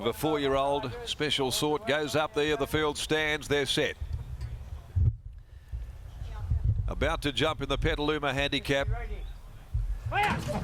over 4-year-old. Special Sort goes up there. The field stands. They're set. About to jump in the Petaluma handicap.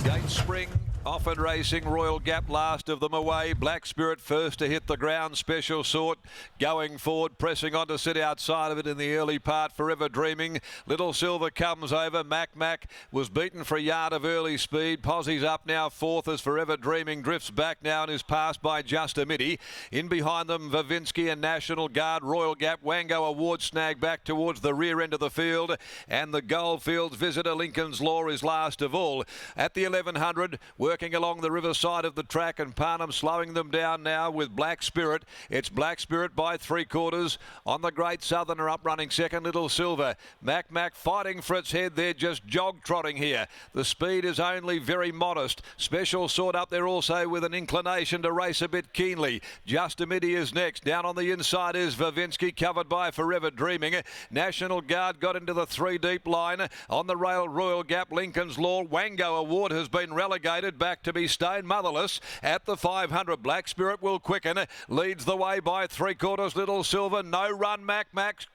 Gate Spring off and racing. Royal Gap last of them away. Black Spirit first to hit the ground. Special Sort going forward, pressing on to sit outside of it in the early part. Forever Dreaming. Little Silver comes over. Mac was beaten for a yard of early speed. Posse's up now fourth as Forever Dreaming drifts back now and is passed by Just a Midi. In behind them, Vavinsky and National Guard. Royal Gap, Wango Award snag back towards the rear end of the field. And the Goldfields Visitor Lincoln's Law is last of all. At the 1100, working along the riverside of the track, and Parnham slowing them down now with Black Spirit. It's Black Spirit by 3/4 on the Great Southerner, up running second. Little Silver. Mac fighting for its head there, just jog trotting here. The speed is only very modest. Special Sort up there also with an inclination to race a bit keenly. Just a Midi is next. Down on the inside is Vavinsky, covered by Forever Dreaming. National Guard got into the 3 deep line. On the rail, Royal Gap, Lincoln's Law. Wango Award has been relegated back to be Stone Motherless. At the 500, Black Spirit will quicken. Leads the way by 3/4. Little Silver. No run, Mac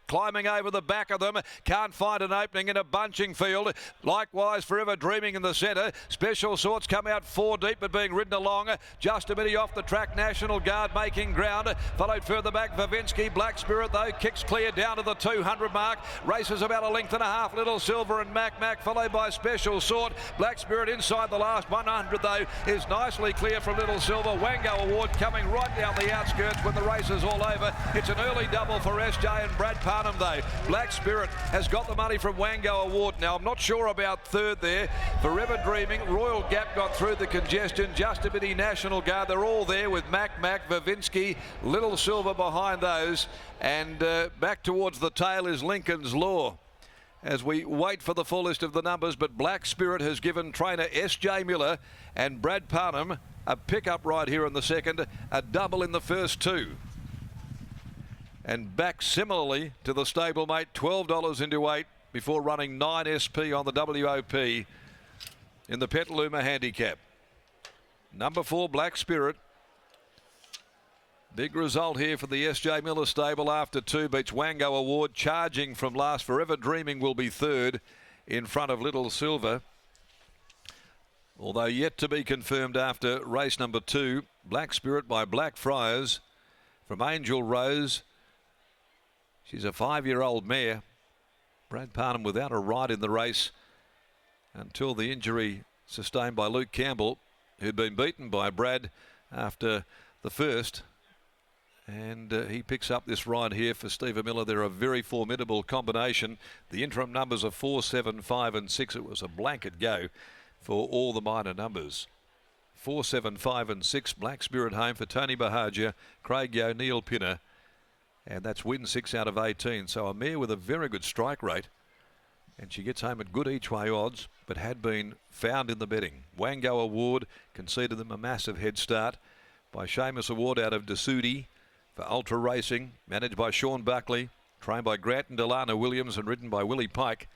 climbing over the back of them. Can't find an opening in a bunching field. Likewise, Forever Dreaming in the centre. Special Sorts come out 4 deep but being ridden along. Just a Midi off the track. National Guard making ground. Followed further back, Vavinsky. Black Spirit, though, kicks clear down to the 200 mark. Races about a length and a half. Little Silver and Mac followed by Special Sort. Black Spirit inside the last 100, though, is nicely clear from Little Silver. Wango Award coming right down the outskirts when the race is all over. It's an early double for SJ and Brad Parnham, though. Black Spirit has got the money from Wango Award. Now, I'm not sure about third there. Forever Dreaming. Royal Gap got through the congestion. Just a Midi, National Guard. They're all there with Mac, Vavinsky, Little Silver behind those. And back towards the tail is Lincoln's Law as we wait for the full list of the numbers. But Black Spirit has given trainer S.J. Miller and Brad Parnham a pick-up right here in the second, a double in the first 2. And back similarly to the stablemate, $12 into 8 before running 9 SP on the WOP in the Petaluma handicap. Number 4, Black Spirit. Big result here for the S.J. Miller stable after 2 beats Wango Award. Charging from last, Forever Dreaming will be third in front of Little Silver. Although yet to be confirmed after race number 2. Black Spirit by Blackfriars from Angel Rose. She's a 5-year-old mare. Brad Parnham without a ride in the race until the injury sustained by Luke Campbell, who'd been beaten by Brad after the first. And he picks up this ride here for Stephen Miller. They're a very formidable combination. The interim numbers are 4, 7, 5 and 6. It was a blanket go for all the minor numbers. 4, 7, 5 and 6. Black Spirit home for Tony Bahagia, Craig Yeo, Neil Pinner. And that's win 6 out of 18. So a mare with a very good strike rate. And she gets home at good each way odds, but had been found in the betting. Wango Award conceded them a massive head start by Seamus Award out of Desudi for Ultra Racing, managed by Sean Buckley, trained by Grant and Delana Williams and ridden by Willie Pike.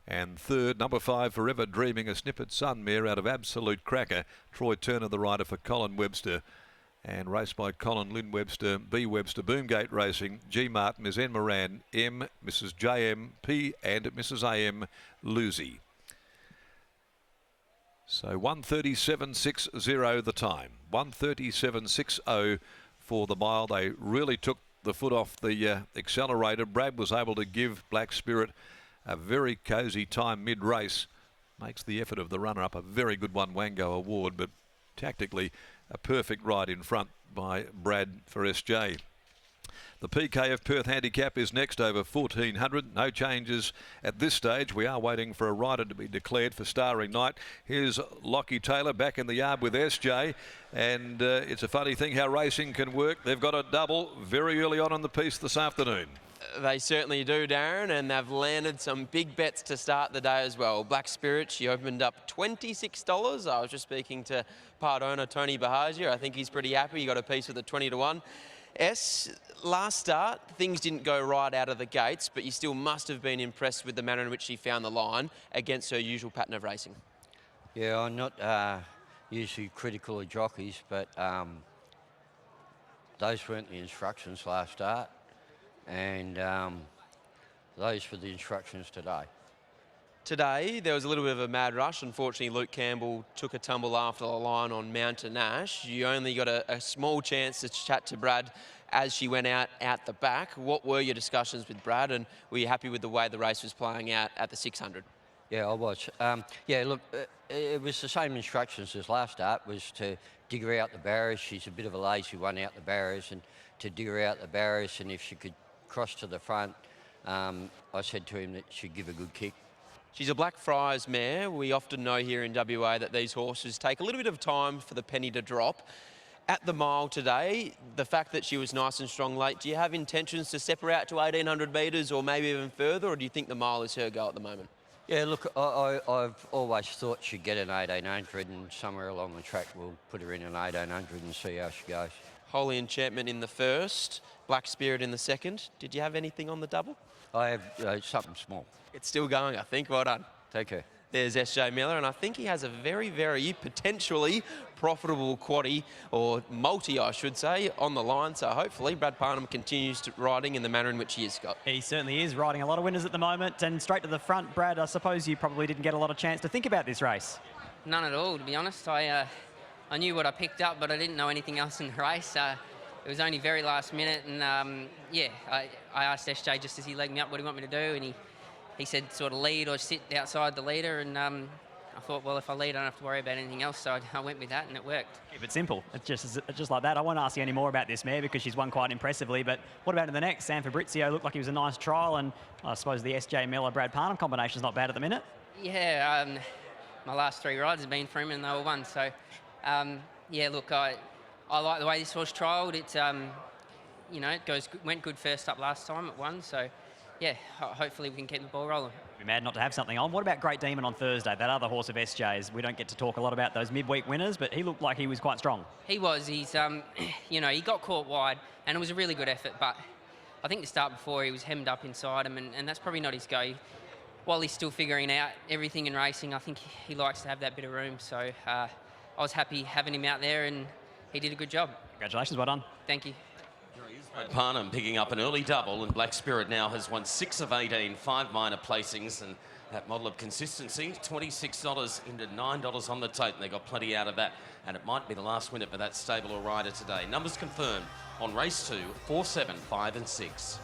And third, number 5, Forever Dreaming, a Snippet Sun mare out of Absolute Cracker. Troy Turner, the rider for Colin Webster. And raced by Colin Lynn Webster, B. Webster, Boomgate Racing, G. Martin, Ms. N. Moran, M, Mrs. J.M., P. and Mrs. A.M. Lucy. So 1:37.60 the time. 1:37.60 for the mile. They really took the foot off the accelerator. Brad was able to give Black Spirit a very cosy time mid-race. Makes the effort of the runner-up a very good one, Wango Award, but tactically a perfect ride in front by Brad for SJ. The PK of Perth handicap is next over 1400. No changes at this stage. We are waiting for a rider to be declared for Starry Night. Here's Lockie Taylor back in the yard with SJ. And it's a funny thing how racing can work. They've got a double very early on in the piece this afternoon. They certainly do, Darren, and they've landed some big bets to start the day as well. Black Spirit, she opened up $26. I was just speaking to part owner Tony Bahagia. I think he's pretty happy. He got a piece with a 20 to 1. Last start, things didn't go right out of the gates, but you still must have been impressed with the manner in which she found the line against her usual pattern of racing. Yeah, I'm not usually critical of jockeys, but those weren't the instructions last start, and those were the instructions today. Today, there was a little bit of a mad rush. Unfortunately, Luke Campbell took a tumble after the line on Mountain Ash. You only got a small chance to chat to Brad as she went out the back. What were your discussions with Brad, and were you happy with the way the race was playing out at the 600? Yeah, I was. Yeah, look, it was the same instructions as last start, was to dig her out the barriers. She's a bit of a lazy one out the barriers, and to dig her out the barriers, and if she could cross to the front, I said to him that she'd give a good kick. She's a Blackfriars mare. We often know here in WA that these horses take a little bit of time for the penny to drop. At the mile today, the fact that she was nice and strong late, do you have intentions to step her out to 1,800 metres or maybe even further, or do you think the mile is her go at the moment? Yeah, look, I've always thought she'd get an 1,800, and somewhere along the track we'll put her in an 1,800 and see how she goes. Holy Enchantment in the first, Black Spirit in the second. Did you have anything on the double? I have something small. It's still going, I think. Well done. Take care. There's SJ Miller, and I think he has a very, very potentially profitable quaddie, or multi, I should say, on the line. So hopefully Brad Parnham continues riding in the manner in which he is, Scott. He certainly is riding a lot of winners at the moment. And straight to the front, Brad, I suppose you probably didn't get a lot of chance to think about this race. None at all, to be honest. I knew what I picked up, but I didn't know anything else in the race. It was only very last minute, and yeah, I asked SJ just as he legged me up, what do you want me to do? And he said sort of lead or sit outside the leader, and I thought, well, if I lead, I don't have to worry about anything else, so I went with that, and it worked. Keep it simple. It's just like that. I won't ask you any more about this mare because she's won quite impressively, but what about in the next? Sam Fabrizio looked like he was a nice trial, and I suppose the SJ Miller-Brad Parnham combination's not bad at the minute. Yeah, my last 3 rides have been for him, and they were won, so yeah, look, I like the way this horse trialled. It, you know, went good first up last time, it won, so yeah, hopefully we can keep the ball rolling. Be mad not to have something on. What about Great Demon on Thursday, that other horse of SJ's? We don't get to talk a lot about those midweek winners, but he looked like he was quite strong. He was. He's, you know, he got caught wide, and it was a really good effort, but I think the start before he was hemmed up inside him, and that's probably not his go. While he's still figuring out everything in racing, I think he likes to have that bit of room, so I was happy having him out there, and he did a good job. Congratulations, well done. Thank you. Brad Parnham picking up an early double, and Black Spirit now has won 6 of 18, 5 minor placings, and that model of consistency, $26 into $9 on the tote, and they got plenty out of that, and it might be the last winner for that stable or rider today. Numbers confirmed on race 2, 4, 7, 5 and 6.